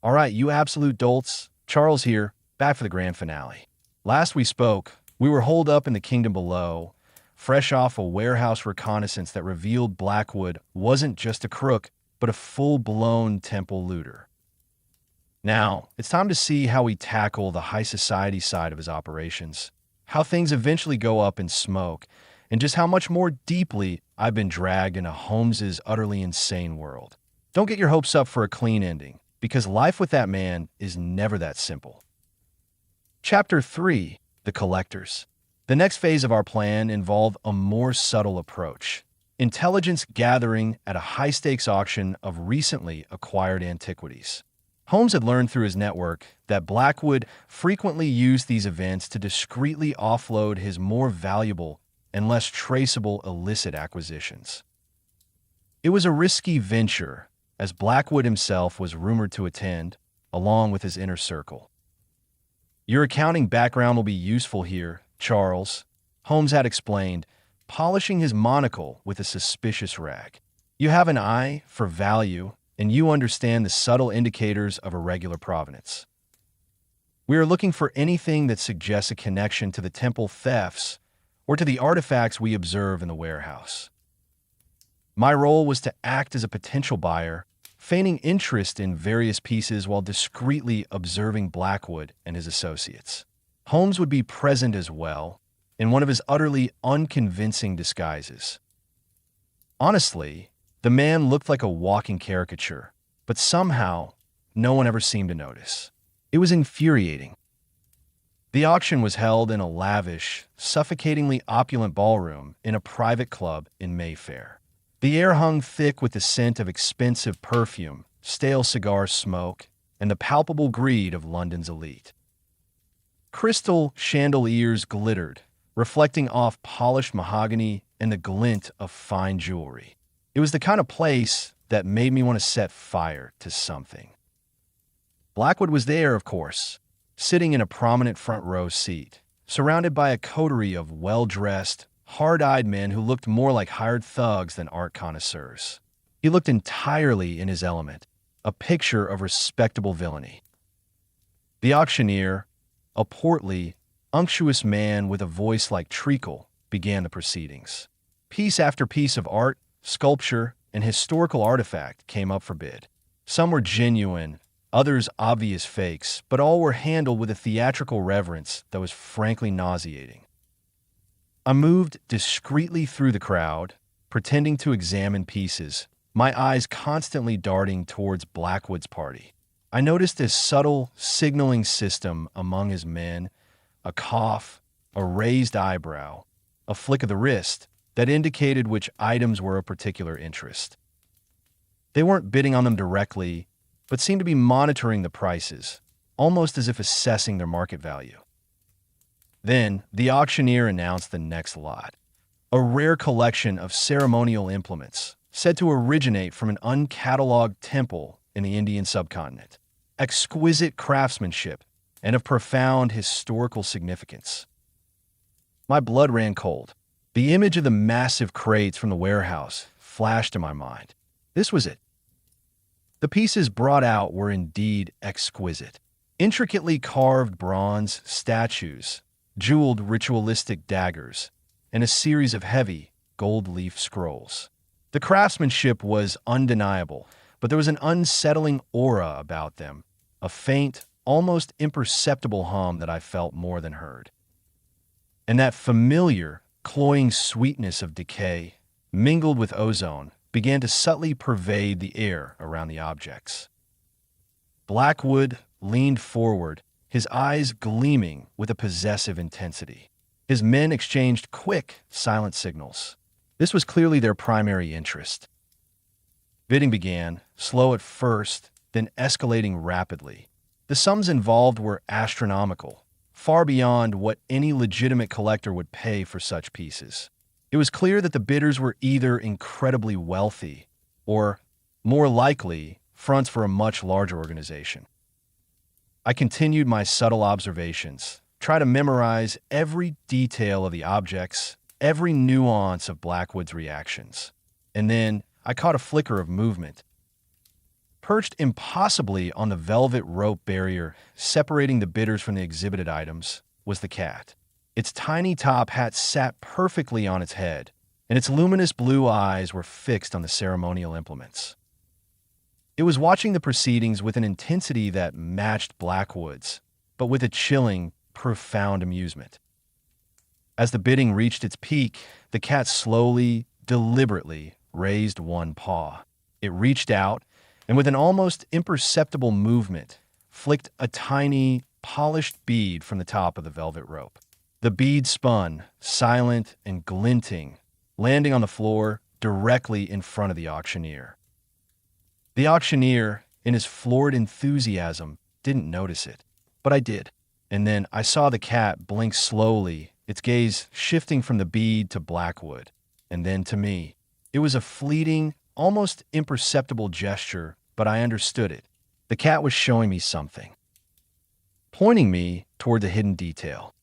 All right, you absolute dolts. Charles here, back for the grand finale. Last we spoke, we were holed up in the kingdom below, fresh off a warehouse reconnaissance that revealed Blackwood wasn't just a crook, but a full-blown temple looter. Now, it's time to see how we tackle the high society side of his operations, how things eventually go up in smoke, and just how much more deeply I've been dragged into Holmes's utterly insane world. Don't get your hopes up for a clean ending, because life with that man is never that simple. Chapter 3: The Collectors. The next phase of our plan involved a more subtle approach: intelligence gathering at a high-stakes auction of recently acquired antiquities. Holmes had learned through his network that Blackwood frequently used these events to discreetly offload his more valuable and less traceable illicit acquisitions. It was a risky venture, as Blackwood himself was rumored to attend, along with his inner circle. Your accounting background will be useful here, Charles, Holmes had explained, polishing his monocle with a suspicious rag. You have an eye for value, and you understand the subtle indicators of irregular provenance. We are looking for anything that suggests a connection to the temple thefts or to the artifacts we observe in the warehouse. My role was to act as a potential buyer, feigning interest in various pieces while discreetly observing Blackwood and his associates. Holmes would be present as well, in one of his utterly unconvincing disguises. Honestly, the man looked like a walking caricature, but somehow no one ever seemed to notice. It was infuriating. The auction was held in a lavish, suffocatingly opulent ballroom in a private club in Mayfair. The air hung thick with the scent of expensive perfume, stale cigar smoke, and the palpable greed of London's elite. Crystal chandeliers glittered, reflecting off polished mahogany and the glint of fine jewelry. It was the kind of place that made me want to set fire to something. Blackwood was there, of course, sitting in a prominent front row seat, surrounded by a coterie of well-dressed, hard-eyed men who looked more like hired thugs than art connoisseurs. He looked entirely in his element, a picture of respectable villainy. The auctioneer, a portly, unctuous man with a voice like treacle, began the proceedings. Piece after piece of art, sculpture, and historical artifact came up for bid. Some were genuine, others obvious fakes, but all were handled with a theatrical reverence that was frankly nauseating. I moved discreetly through the crowd, pretending to examine pieces, my eyes constantly darting towards Blackwood's party. I noticed a subtle signaling system among his men, a cough, a raised eyebrow, a flick of the wrist that indicated which items were of particular interest. They weren't bidding on them directly, but seemed to be monitoring the prices, almost as if assessing their market value. Then, the auctioneer announced the next lot, a rare collection of ceremonial implements, said to originate from an uncatalogued temple in the Indian subcontinent. Exquisite craftsmanship and of profound historical significance. My blood ran cold. The image of the massive crates from the warehouse flashed in my mind. This was it. The pieces brought out were indeed exquisite. Intricately carved bronze statues, jeweled ritualistic daggers, and a series of heavy, gold-leaf scrolls. The craftsmanship was undeniable, but there was an unsettling aura about them, a faint, almost imperceptible hum that I felt more than heard. And that familiar, cloying sweetness of decay, mingled with ozone, began to subtly pervade the air around the objects. Blackwood leaned forward, his eyes gleaming with a possessive intensity. His men exchanged quick, silent signals. This was clearly their primary interest. Bidding began, slow at first, then escalating rapidly. The sums involved were astronomical, far beyond what any legitimate collector would pay for such pieces. It was clear that the bidders were either incredibly wealthy or, more likely, fronts for a much larger organization. I continued my subtle observations, try to memorize every detail of the objects, every nuance of Blackwood's reactions. And then I caught a flicker of movement. Perched impossibly on the velvet rope barrier separating the bidders from the exhibited items was the cat. Its tiny top hat sat perfectly on its head, and its luminous blue eyes were fixed on the ceremonial implements. It was watching the proceedings with an intensity that matched Blackwood's, but with a chilling, profound amusement. As the bidding reached its peak, the cat slowly, deliberately raised one paw. It reached out, and with an almost imperceptible movement, flicked a tiny, polished bead from the top of the velvet rope. The bead spun, silent and glinting, landing on the floor directly in front of the auctioneer. The auctioneer, in his floored enthusiasm, didn't notice it, but I did. And then I saw the cat blink slowly, its gaze shifting from the bead to Blackwood, and then to me. It was a fleeting, almost imperceptible gesture, but I understood it. The cat was showing me something, pointing me toward the hidden detail.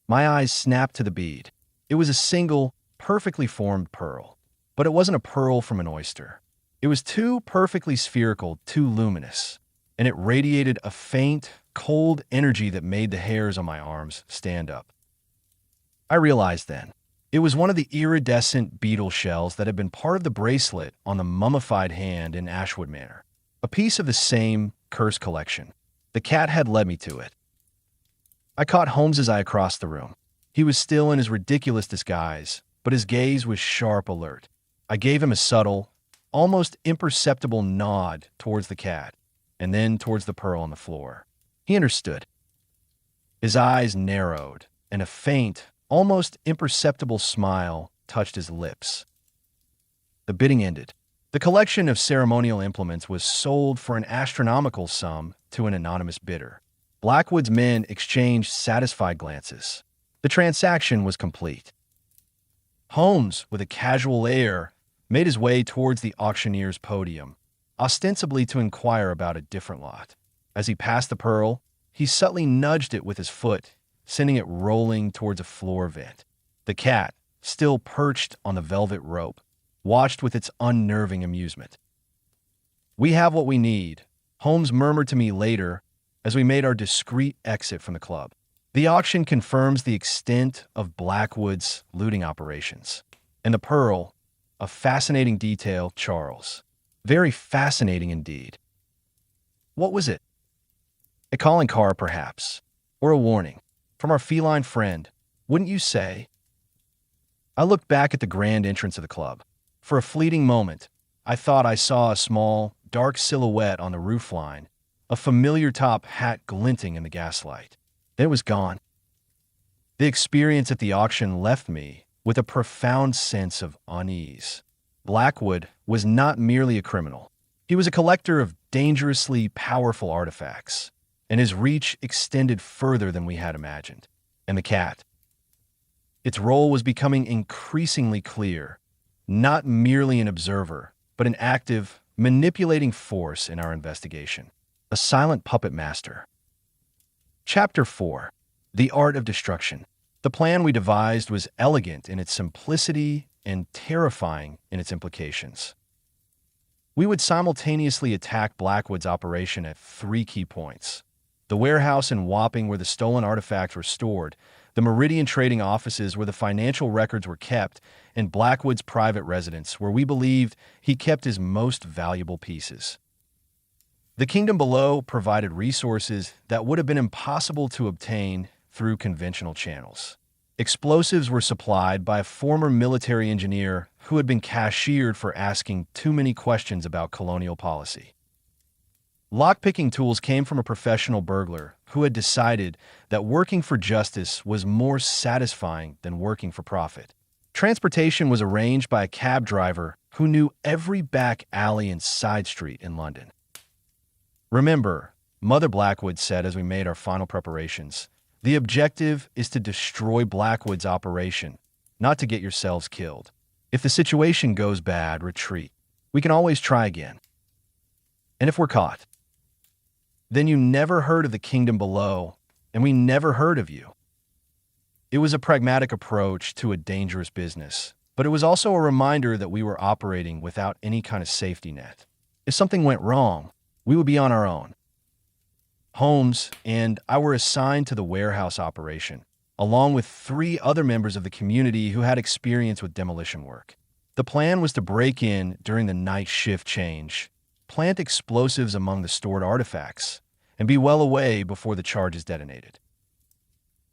My eyes snapped to the bead. It was a single, perfectly formed pearl, but it wasn't a pearl from an oyster. It was too perfectly spherical, too luminous, and it radiated a faint, cold energy that made the hairs on my arms stand up. I realized then, it was one of the iridescent beetle shells that had been part of the bracelet on the mummified hand in Ashwood Manor, a piece of the same cursed collection. The cat had led me to it. I caught Holmes's eye across the room. He was still in his ridiculous disguise, but his gaze was sharp alert. I gave him a subtle, almost imperceptible nod towards the cat, and then towards the pearl on the floor. He understood. His eyes narrowed, and a faint, almost imperceptible smile touched his lips. The bidding ended. The collection of ceremonial implements was sold for an astronomical sum to an anonymous bidder. Blackwood's men exchanged satisfied glances. The transaction was complete. Holmes, with a casual air, made his way towards the auctioneer's podium, ostensibly to inquire about a different lot. As he passed the pearl, he subtly nudged it with his foot, sending it rolling towards a floor vent. The cat, still perched on the velvet rope, watched with its unnerving amusement. "We have what we need," Holmes murmured to me later as we made our discreet exit from the club. The auction confirms the extent of Blackwood's looting operations. And the pearl, a fascinating detail, Charles. Very fascinating indeed. What was it? A calling card, perhaps, or a warning from our feline friend, wouldn't you say? I looked back at the grand entrance of the club. For a fleeting moment, I thought I saw a small, dark silhouette on the roofline, a familiar top hat glinting in the gaslight. Then it was gone. The experience at the auction left me with a profound sense of unease. Blackwood was not merely a criminal. He was a collector of dangerously powerful artifacts, and his reach extended further than we had imagined. And the cat. Its role was becoming increasingly clear, not merely an observer, but an active, manipulating force in our investigation. A silent puppet master. Chapter 4. The Art of Destruction. The plan we devised was elegant in its simplicity and terrifying in its implications. We would simultaneously attack Blackwood's operation at 3 key points: the warehouse in Wapping where the stolen artifacts were stored, the Meridian trading offices where the financial records were kept, and Blackwood's private residence where we believed he kept his most valuable pieces. The kingdom below provided resources that would have been impossible to obtain through conventional channels. Explosives were supplied by a former military engineer who had been cashiered for asking too many questions about colonial policy. Lockpicking tools came from a professional burglar who had decided that working for justice was more satisfying than working for profit. Transportation was arranged by a cab driver who knew every back alley and side street in London. Remember, Mother Blackwood said as we made our final preparations, the objective is to destroy Blackwood's operation, not to get yourselves killed. If the situation goes bad, retreat. We can always try again. And if we're caught, then you never heard of the kingdom below, and we never heard of you. It was a pragmatic approach to a dangerous business, but it was also a reminder that we were operating without any kind of safety net. If something went wrong, we would be on our own. Holmes and I were assigned to the warehouse operation, along with 3 other members of the community who had experience with demolition work. The plan was to break in during the night shift change, plant explosives among the stored artifacts, and be well away before the charges detonated.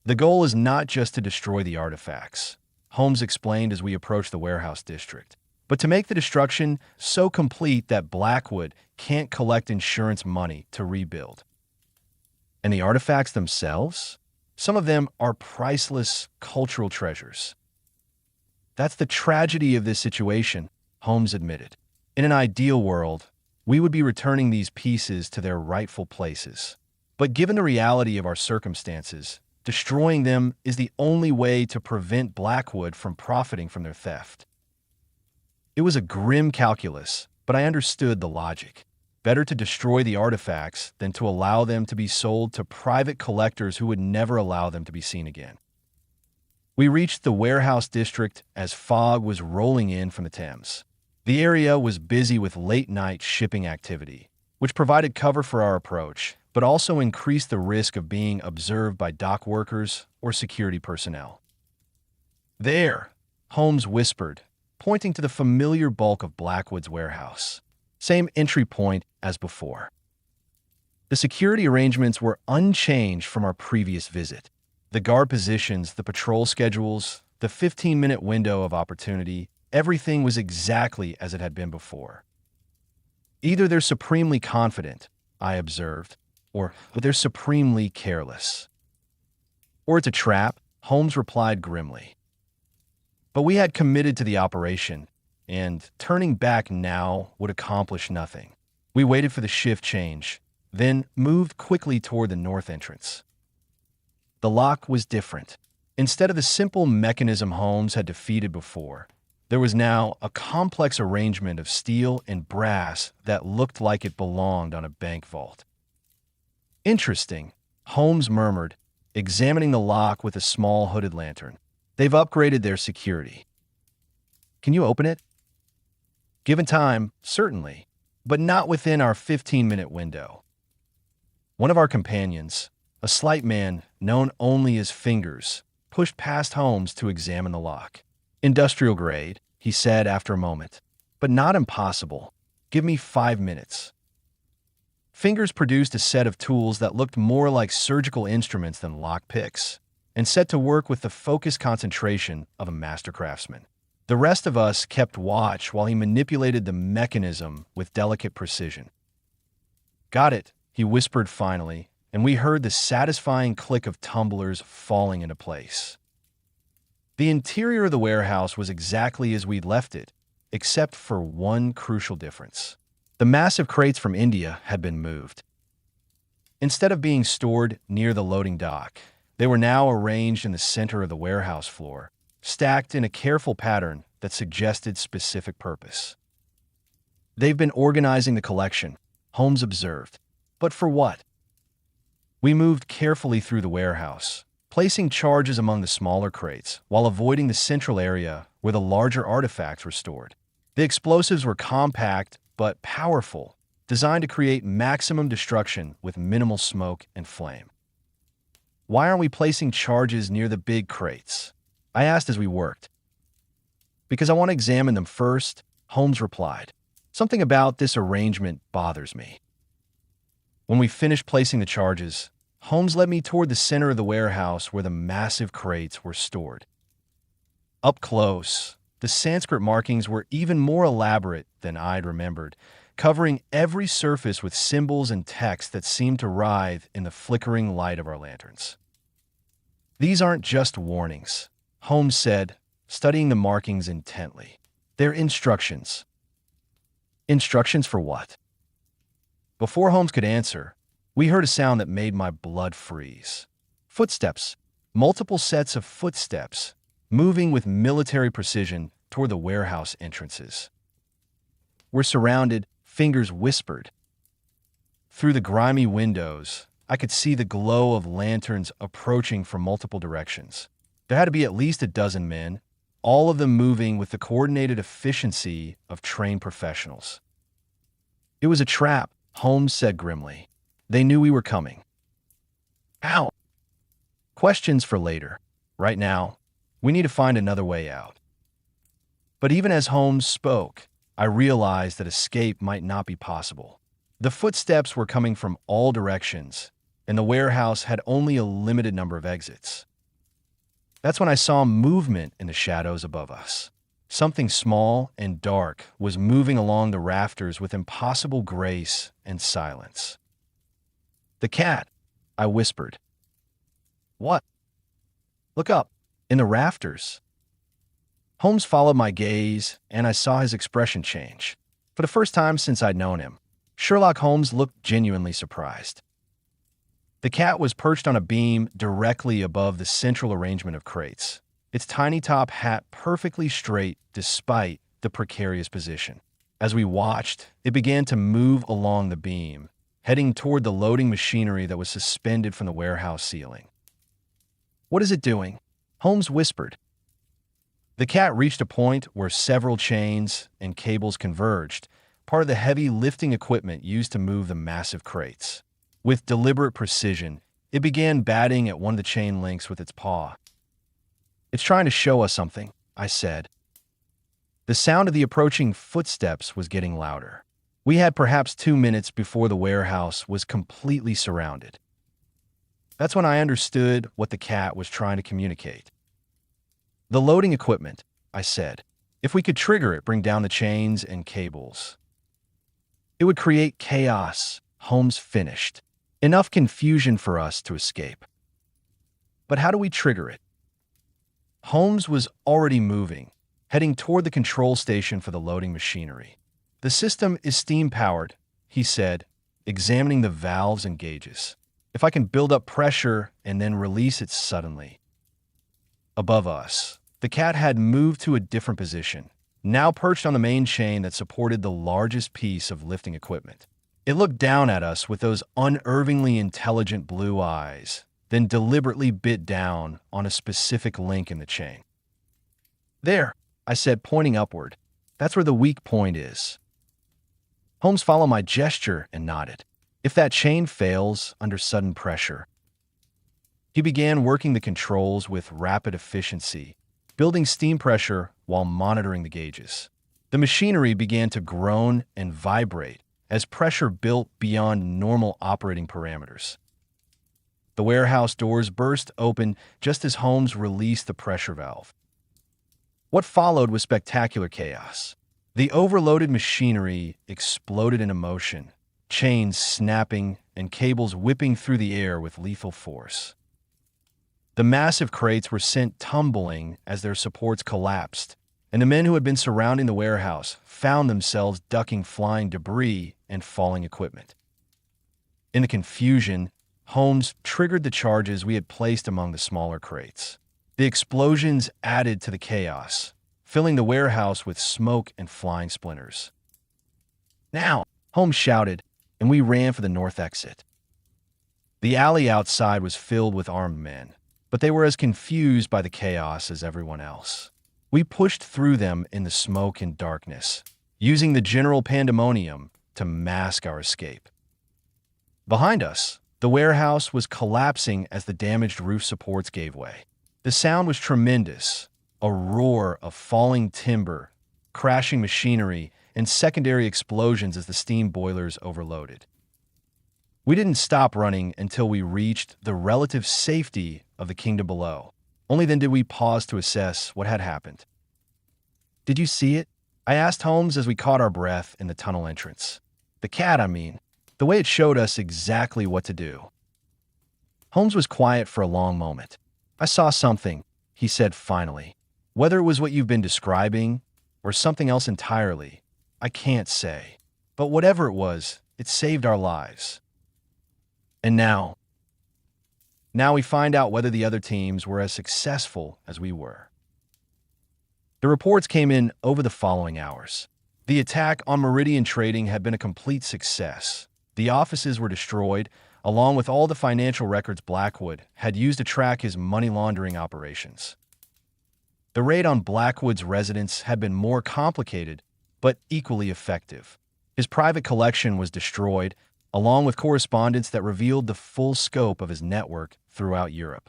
The goal is not just to destroy the artifacts, Holmes explained as we approached the warehouse district, but to make the destruction so complete that Blackwood can't collect insurance money to rebuild. And the artifacts themselves? Some of them are priceless cultural treasures. That's the tragedy of this situation, Holmes admitted. In an ideal world, we would be returning these pieces to their rightful places. But given the reality of our circumstances, destroying them is the only way to prevent Blackwood from profiting from their theft. It was a grim calculus, but I understood the logic. Better to destroy the artifacts than to allow them to be sold to private collectors who would never allow them to be seen again. We reached the warehouse district as fog was rolling in from the Thames. The area was busy with late-night shipping activity, which provided cover for our approach, but also increased the risk of being observed by dock workers or security personnel. "There," Holmes whispered, pointing to the familiar bulk of Blackwood's warehouse. Same entry point as before. The security arrangements were unchanged from our previous visit. The guard positions, the patrol schedules, the 15-minute window of opportunity, everything was exactly as it had been before. Either they're supremely confident, I observed, or they're supremely careless. Or it's a trap, Holmes replied grimly. But we had committed to the operation, and turning back now would accomplish nothing. We waited for the shift change, then moved quickly toward the north entrance. The lock was different. Instead of the simple mechanism Holmes had defeated before, there was now a complex arrangement of steel and brass that looked like it belonged on a bank vault. "Interesting," Holmes murmured, examining the lock with a small hooded lantern. "They've upgraded their security. Can you open it?" Given time, certainly, but not within our 15-minute window. One of our companions, a slight man known only as Fingers, pushed past Holmes to examine the lock. "Industrial grade," he said after a moment, "but not impossible. Give me 5 minutes." Fingers produced a set of tools that looked more like surgical instruments than lock picks, and set to work with the focused concentration of a master craftsman. The rest of us kept watch while he manipulated the mechanism with delicate precision. "Got it," he whispered finally, and we heard the satisfying click of tumblers falling into place. The interior of the warehouse was exactly as we'd left it, except for one crucial difference. The massive crates from India had been moved. Instead of being stored near the loading dock, they were now arranged in the center of the warehouse floor, stacked in a careful pattern that suggested specific purpose. "They've been organizing the collection," Holmes observed. "But for what?" We moved carefully through the warehouse, placing charges among the smaller crates while avoiding the central area where the larger artifacts were stored. The explosives were compact but powerful, designed to create maximum destruction with minimal smoke and flame. "Why aren't we placing charges near the big crates?" I asked as we worked. "Because I want to examine them first," Holmes replied. "Something about this arrangement bothers me." When we finished placing the charges, Holmes led me toward the center of the warehouse where the massive crates were stored. Up close, the Sanskrit markings were even more elaborate than I'd remembered, covering every surface with symbols and text that seemed to writhe in the flickering light of our lanterns. "These aren't just warnings," Holmes said, studying the markings intently. "They're instructions." "Instructions for what?" Before Holmes could answer, we heard a sound that made my blood freeze. Footsteps, multiple sets of footsteps, moving with military precision toward the warehouse entrances. "We're surrounded," Fingers whispered. Through the grimy windows, I could see the glow of lanterns approaching from multiple directions. There had to be at least a dozen men, all of them moving with the coordinated efficiency of trained professionals. It was a trap, Holmes said grimly. They knew we were coming. How? Questions for later. Right now, we need to find another way out. But even as Holmes spoke, I realized that escape might not be possible. The footsteps were coming from all directions, and the warehouse had only a limited number of exits. That's when I saw movement in the shadows above us. Something small and dark was moving along the rafters with impossible grace and silence. The cat, I whispered. What? Look up, in the rafters. Holmes followed my gaze, and I saw his expression change. For the first time since I'd known him, Sherlock Holmes looked genuinely surprised. The cat was perched on a beam directly above the central arrangement of crates, its tiny top hat perfectly straight despite the precarious position. As we watched, it began to move along the beam, heading toward the loading machinery that was suspended from the warehouse ceiling. What is it doing? Holmes whispered. The cat reached a point where several chains and cables converged, part of the heavy lifting equipment used to move the massive crates. With deliberate precision, it began batting at one of the chain links with its paw. It's trying to show us something, I said. The sound of the approaching footsteps was getting louder. We had perhaps 2 minutes before the warehouse was completely surrounded. That's when I understood what the cat was trying to communicate. The loading equipment, I said. If we could trigger it, bring down the chains and cables. It would create chaos, Holmes finished. Enough confusion for us to escape. But how do we trigger it? Holmes was already moving, heading toward the control station for the loading machinery. The system is steam-powered, he said, examining the valves and gauges. If I can build up pressure and then release it suddenly. Above us, the cat had moved to a different position, now perched on the main chain that supported the largest piece of lifting equipment. It looked down at us with those unervingly intelligent blue eyes, then deliberately bit down on a specific link in the chain. There, I said, pointing upward. That's where the weak point is. Holmes followed my gesture and nodded. If that chain fails under sudden pressure. He began working the controls with rapid efficiency, building steam pressure while monitoring the gauges. The machinery began to groan and vibrate as pressure built beyond normal operating parameters. The warehouse doors burst open just as Holmes released the pressure valve. What followed was spectacular chaos. The overloaded machinery exploded into motion, chains snapping and cables whipping through the air with lethal force. The massive crates were sent tumbling as their supports collapsed, and the men who had been surrounding the warehouse found themselves ducking flying debris and falling equipment. In the confusion, Holmes triggered the charges we had placed among the smaller crates. The explosions added to the chaos, filling the warehouse with smoke and flying splinters. Now, Holmes shouted, and we ran for the north exit. The alley outside was filled with armed men, but they were as confused by the chaos as everyone else. We pushed through them in the smoke and darkness, using the general pandemonium to mask our escape. Behind us, the warehouse was collapsing as the damaged roof supports gave way. The sound was tremendous, a roar of falling timber, crashing machinery, and secondary explosions as the steam boilers overloaded. We didn't stop running until we reached the relative safety of the kingdom below. Only then did we pause to assess what had happened. Did you see it? I asked Holmes as we caught our breath in the tunnel entrance. The cat, I mean. The way it showed us exactly what to do. Holmes was quiet for a long moment. I saw something, he said finally. Whether it was what you've been describing or something else entirely, I can't say. But whatever it was, it saved our lives. And now we find out whether the other teams were as successful as we were. The reports came in over the following hours. The attack on Meridian Trading had been a complete success. The offices were destroyed, along with all the financial records Blackwood had used to track his money laundering operations. The raid on Blackwood's residence had been more complicated, but equally effective. His private collection was destroyed, along with correspondence that revealed the full scope of his network throughout Europe.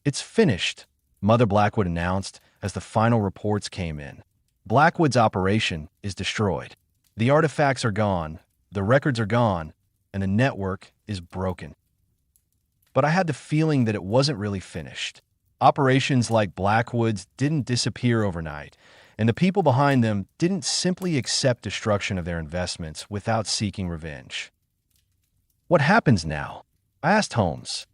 "It's finished," Mother Blackwood announced as the final reports came in. "Blackwood's operation is destroyed. The artifacts are gone, the records are gone, and the network is broken." But I had the feeling that it wasn't really finished. Operations like Blackwood's didn't disappear overnight, and the people behind them didn't simply accept destruction of their investments without seeking revenge. "What happens now?" I asked Holmes.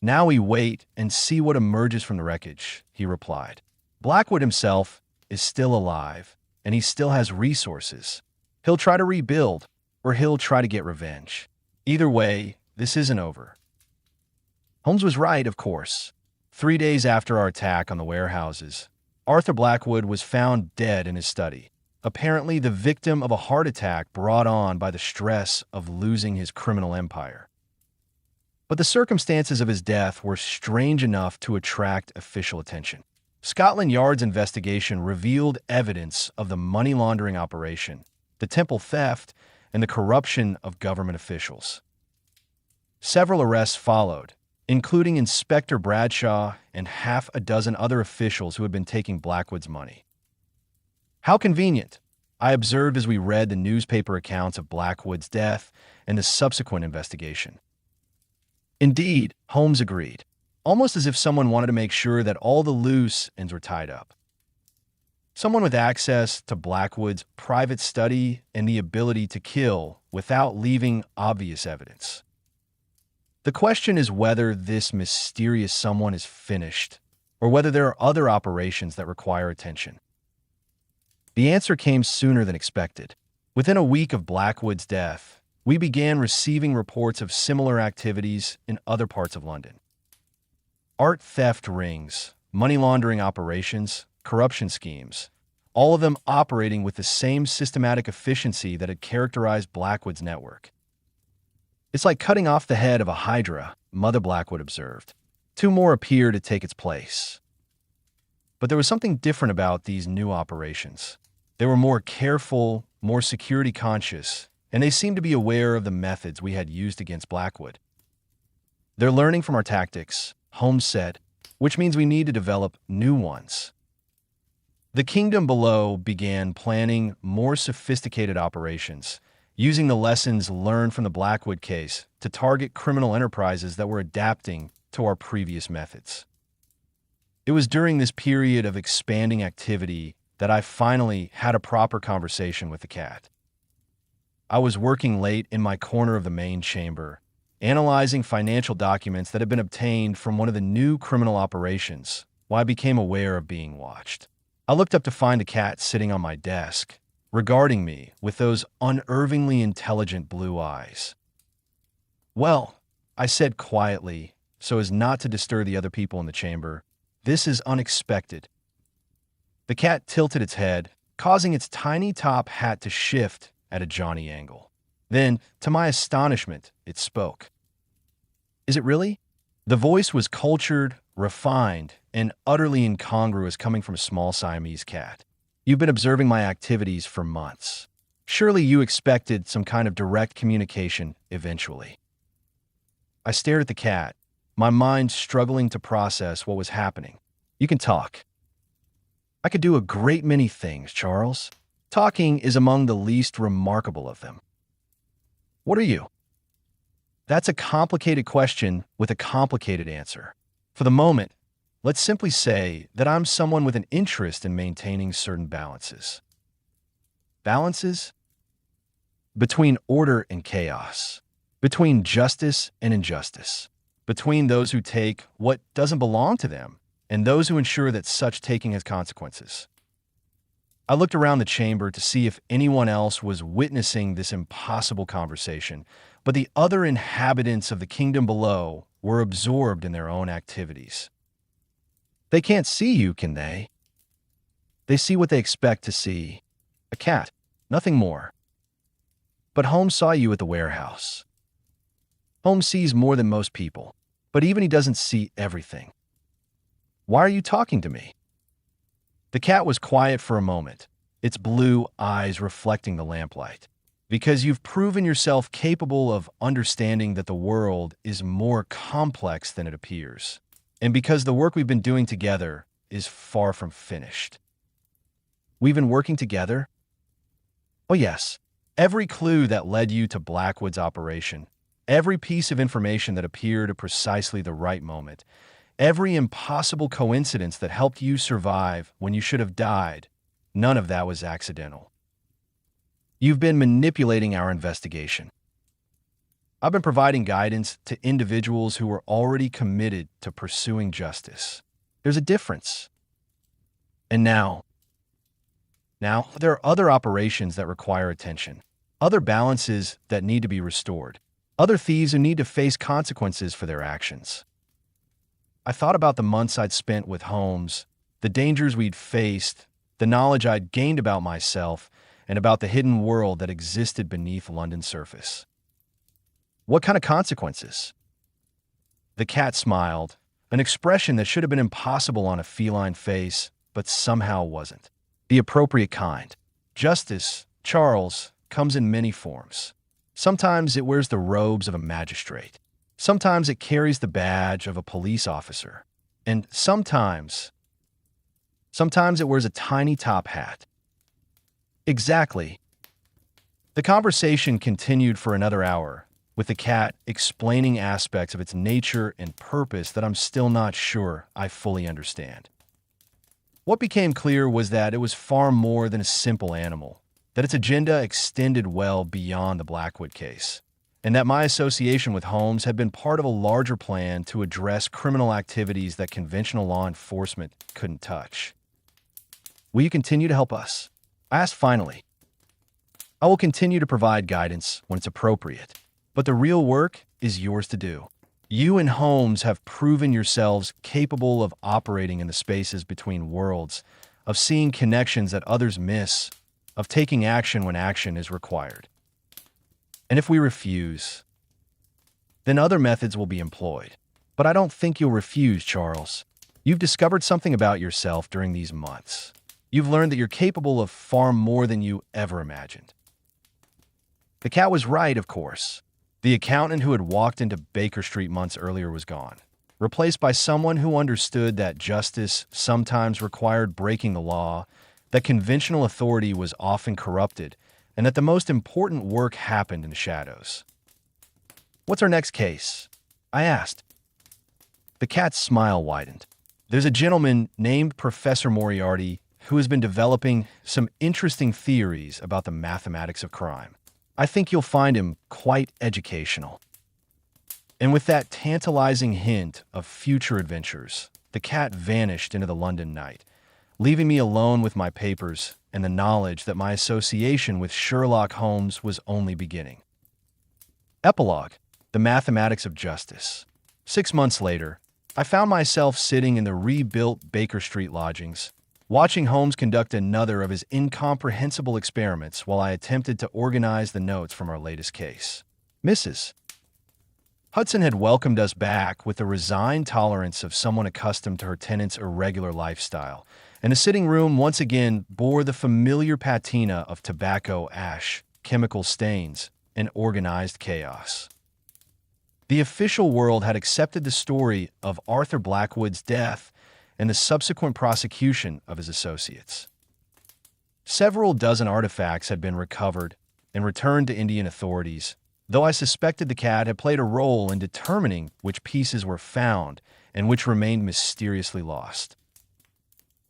"Now we wait and see what emerges from the wreckage," he replied. "Blackwood himself is still alive, and he still has resources. He'll try to rebuild, or he'll try to get revenge. Either way, this isn't over." Holmes was right, of course. 3 days after our attack on the warehouses, Arthur Blackwood was found dead in his study, apparently the victim of a heart attack brought on by the stress of losing his criminal empire. But the circumstances of his death were strange enough to attract official attention. Scotland Yard's investigation revealed evidence of the money laundering operation, the temple theft, and the corruption of government officials. Several arrests followed, including Inspector Bradshaw and half a dozen other officials who had been taking Blackwood's money. "How convenient," I observed as we read the newspaper accounts of Blackwood's death and the subsequent investigation. "Indeed," Holmes agreed, almost as if someone wanted to make sure that all the loose ends were tied up. Someone with access to Blackwood's private study and the ability to kill without leaving obvious evidence. The question is whether this mysterious someone is finished, or whether there are other operations that require attention. The answer came sooner than expected. Within a week of Blackwood's death, we began receiving reports of similar activities in other parts of London. Art theft rings, money laundering operations, corruption schemes, all of them operating with the same systematic efficiency that had characterized Blackwood's network. "It's like cutting off the head of a hydra," Mother Blackwood observed. "Two more appear to take its place." But there was something different about these new operations. They were more careful, more security conscious, and they seemed to be aware of the methods we had used against Blackwood. "They're learning from our tactics," Holmes said, "which means we need to develop new ones." The kingdom below began planning more sophisticated operations, using the lessons learned from the Blackwood case to target criminal enterprises that were adapting to our previous methods. It was during this period of expanding activity that I finally had a proper conversation with the cat. I was working late in my corner of the main chamber, analyzing financial documents that had been obtained from one of the new criminal operations, while I became aware of being watched. I looked up to find the cat sitting on my desk, regarding me with those unnervingly intelligent blue eyes. "Well," I said quietly, so as not to disturb the other people in the chamber, "this is unexpected." The cat tilted its head, causing its tiny top hat to shift at a Johnny angle. Then, to my astonishment, it spoke. "Is it really?" The voice was cultured, refined, and utterly incongruous coming from a small Siamese cat. "You've been observing my activities for months. Surely you expected some kind of direct communication eventually." I stared at the cat, my mind struggling to process what was happening. "You can talk." "I could do a great many things, Charles. Talking is among the least remarkable of them." "What are you?" "That's a complicated question with a complicated answer. For the moment, let's simply say that I'm someone with an interest in maintaining certain balances." "Balances?" "Between order and chaos. Between justice and injustice. Between those who take what doesn't belong to them and those who ensure that such taking has consequences." I looked around the chamber to see if anyone else was witnessing this impossible conversation, but the other inhabitants of the kingdom below were absorbed in their own activities. "They can't see you, can they?" "They see what they expect to see. A cat, nothing more." "But Holmes saw you at the warehouse." "Holmes sees more than most people, but even he doesn't see everything." "Why are you talking to me?" The cat was quiet for a moment, its blue eyes reflecting the lamplight. Because you've proven yourself capable of understanding that the world is more complex than it appears. And because the work we've been doing together is far from finished. We've been working together? Oh, yes. Every clue that led you to Blackwood's operation, every piece of information that appeared at precisely the right moment, every impossible coincidence that helped you survive when you should have died, none of that was accidental. You've been manipulating our investigation. I've been providing guidance to individuals who were already committed to pursuing justice. There's a difference. And now, there are other operations that require attention, other balances that need to be restored, other thieves who need to face consequences for their actions. I thought about the months I'd spent with Holmes, the dangers we'd faced, the knowledge I'd gained about myself, and about the hidden world that existed beneath London's surface. What kind of consequences? The cat smiled, an expression that should have been impossible on a feline face, but somehow wasn't. The appropriate kind. Justice, Charles, comes in many forms. Sometimes it wears the robes of a magistrate. Sometimes it carries the badge of a police officer. And sometimes it wears a tiny top hat. Exactly. The conversation continued for another hour, with the cat explaining aspects of its nature and purpose that I'm still not sure I fully understand. What became clear was that it was far more than a simple animal, that its agenda extended well beyond the Blackwood case, and that my association with Holmes had been part of a larger plan to address criminal activities that conventional law enforcement couldn't touch. Will you continue to help us? I asked finally. I will continue to provide guidance when it's appropriate, but the real work is yours to do. You and Holmes have proven yourselves capable of operating in the spaces between worlds, of seeing connections that others miss, of taking action when action is required. And if we refuse, then other methods will be employed. But I don't think you'll refuse, Charles. You've discovered something about yourself during these months. You've learned that you're capable of far more than you ever imagined. The cat was right, of course. The accountant who had walked into Baker Street months earlier was gone, replaced by someone who understood that justice sometimes required breaking the law, that conventional authority was often corrupted, and that the most important work happened in the shadows. What's our next case? I asked. The cat's smile widened. There's a gentleman named Professor Moriarty who has been developing some interesting theories about the mathematics of crime. I think you'll find him quite educational. And with that tantalizing hint of future adventures, the cat vanished into the London night, leaving me alone with my papers and the knowledge that my association with Sherlock Holmes was only beginning. Epilogue: The Mathematics of Justice. 6 months later, I found myself sitting in the rebuilt Baker Street lodgings, watching Holmes conduct another of his incomprehensible experiments while I attempted to organize the notes from our latest case. Mrs. Hudson had welcomed us back with the resigned tolerance of someone accustomed to her tenant's irregular lifestyle, and the sitting room once again bore the familiar patina of tobacco ash, chemical stains, and organized chaos. The official world had accepted the story of Arthur Blackwood's death and the subsequent prosecution of his associates. Several dozen artifacts had been recovered and returned to Indian authorities, though I suspected the cat had played a role in determining which pieces were found and which remained mysteriously lost.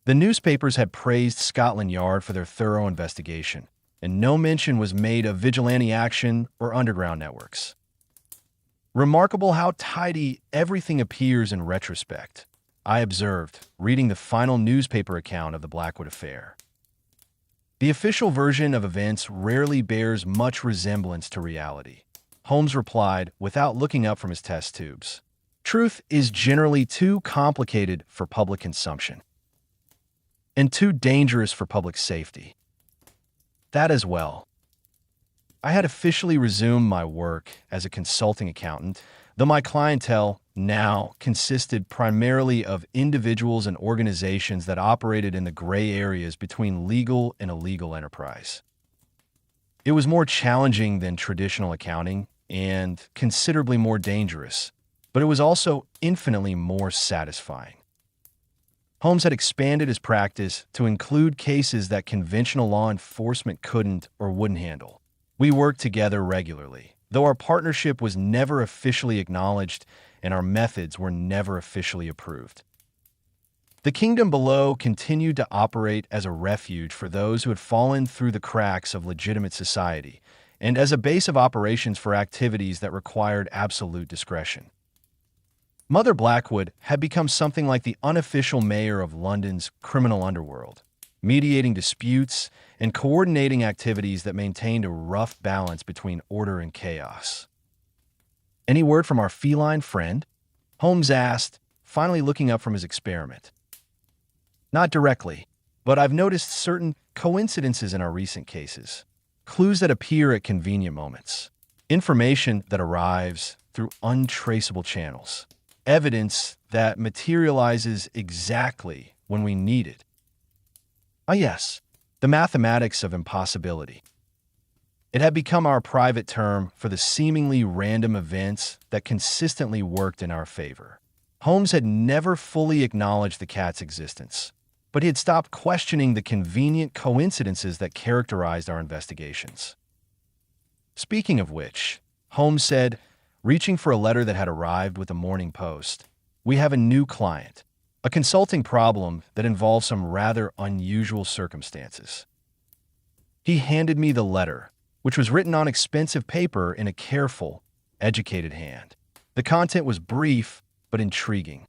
The newspapers had praised Scotland Yard for their thorough investigation, and no mention was made of vigilante action or underground networks. Remarkable how tidy everything appears in retrospect, I observed, reading the final newspaper account of the Blackwood affair. The official version of events rarely bears much resemblance to reality, Holmes replied without looking up from his test tubes. Truth is generally too complicated for public consumption, and too dangerous for public safety. That as well. I had officially resumed my work as a consulting accountant, though my clientele, now consisted primarily of individuals and organizations that operated in the gray areas between legal and illegal enterprise. It was more challenging than traditional accounting and considerably more dangerous, but it was also infinitely more satisfying. Holmes had expanded his practice to include cases that conventional law enforcement couldn't or wouldn't handle. We worked together regularly, though our partnership was never officially acknowledged and our methods were never officially approved. The kingdom below continued to operate as a refuge for those who had fallen through the cracks of legitimate society and as a base of operations for activities that required absolute discretion. Mother Blackwood had become something like the unofficial mayor of London's criminal underworld, mediating disputes and coordinating activities that maintained a rough balance between order and chaos. "Any word from our feline friend?" Holmes asked, finally looking up from his experiment. "Not directly, but I've noticed certain coincidences in our recent cases, clues that appear at convenient moments, information that arrives through untraceable channels, evidence that materializes exactly when we need it." Ah, yes, the mathematics of impossibility. It had become our private term for the seemingly random events that consistently worked in our favor. Holmes had never fully acknowledged the cat's existence, but he had stopped questioning the convenient coincidences that characterized our investigations. "Speaking of which," Holmes said, reaching for a letter that had arrived with the Morning Post, "we have a new client, a consulting problem that involves some rather unusual circumstances." He handed me the letter, which was written on expensive paper in a careful, educated hand. The content was brief but intriguing.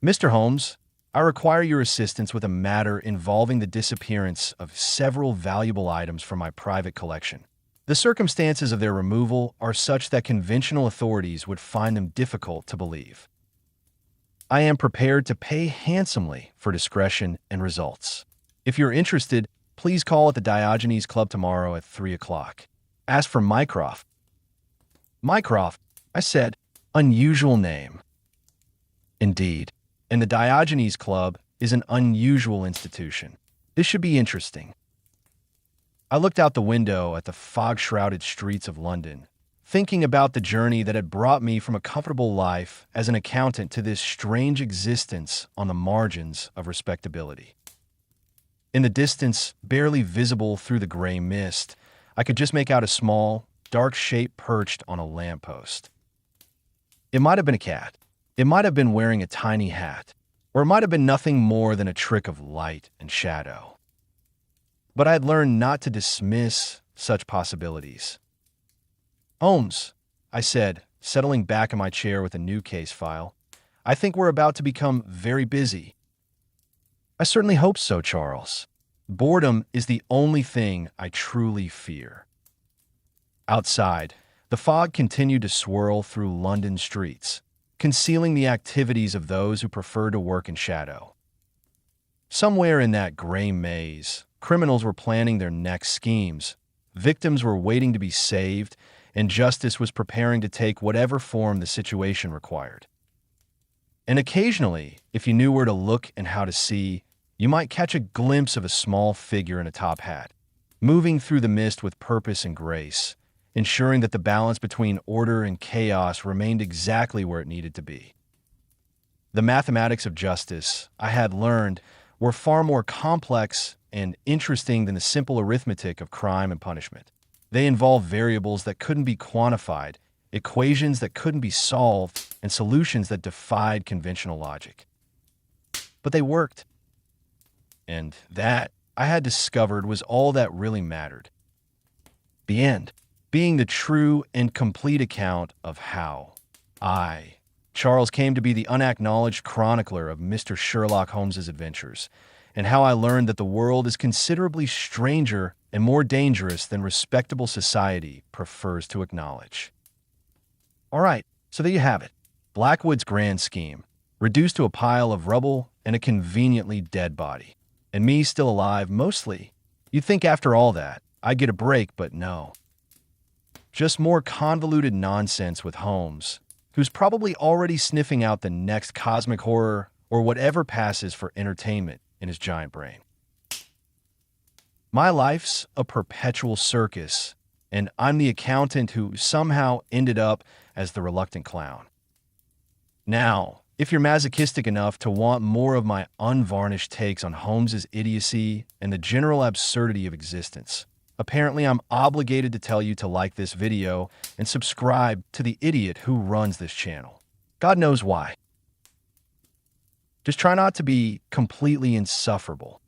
"Mr. Holmes, I require your assistance with a matter involving the disappearance of several valuable items from my private collection. The circumstances of their removal are such that conventional authorities would find them difficult to believe. I am prepared to pay handsomely for discretion and results. If you're interested, please call at the Diogenes Club tomorrow at 3 o'clock. Ask for Mycroft." "Mycroft," I said. "Unusual name." "Indeed. And the Diogenes Club is an unusual institution. This should be interesting." I looked out the window at the fog-shrouded streets of London, thinking about the journey that had brought me from a comfortable life as an accountant to this strange existence on the margins of respectability. In the distance, barely visible through the gray mist, I could just make out a small, dark shape perched on a lamppost. It might have been a cat. It might have been wearing a tiny hat, or it might have been nothing more than a trick of light and shadow. But I had learned not to dismiss such possibilities. "Holmes," I said, settling back in my chair with a new case file, "I think we're about to become very busy." "I certainly hope so, Charles. Boredom is the only thing I truly fear." Outside, the fog continued to swirl through London streets, concealing the activities of those who prefer to work in shadow. Somewhere in that gray maze, criminals were planning their next schemes, victims were waiting to be saved, and justice was preparing to take whatever form the situation required. And occasionally, if you knew where to look and how to see, you might catch a glimpse of a small figure in a top hat, moving through the mist with purpose and grace, ensuring that the balance between order and chaos remained exactly where it needed to be. The mathematics of justice, I had learned, were far more complex and interesting than the simple arithmetic of crime and punishment. They involved variables that couldn't be quantified, equations that couldn't be solved, and solutions that defied conventional logic. But they worked. And that, I had discovered, was all that really mattered. The end being the true and complete account of how I, Charles, came to be the unacknowledged chronicler of Mr. Sherlock Holmes's adventures, and how I learned that the world is considerably stranger and more dangerous than respectable society prefers to acknowledge. All right, so there you have it. Blackwood's grand scheme, reduced to a pile of rubble and a conveniently dead body. And me still alive, mostly. You'd think after all that, I'd get a break, but no. Just more convoluted nonsense with Holmes, who's probably already sniffing out the next cosmic horror or whatever passes for entertainment in his giant brain. My life's a perpetual circus, and I'm the accountant who somehow ended up as the reluctant clown. Now, if you're masochistic enough to want more of my unvarnished takes on Holmes's idiocy and the general absurdity of existence, apparently I'm obligated to tell you to like this video and subscribe to the idiot who runs this channel. God knows why. Just try not to be completely insufferable.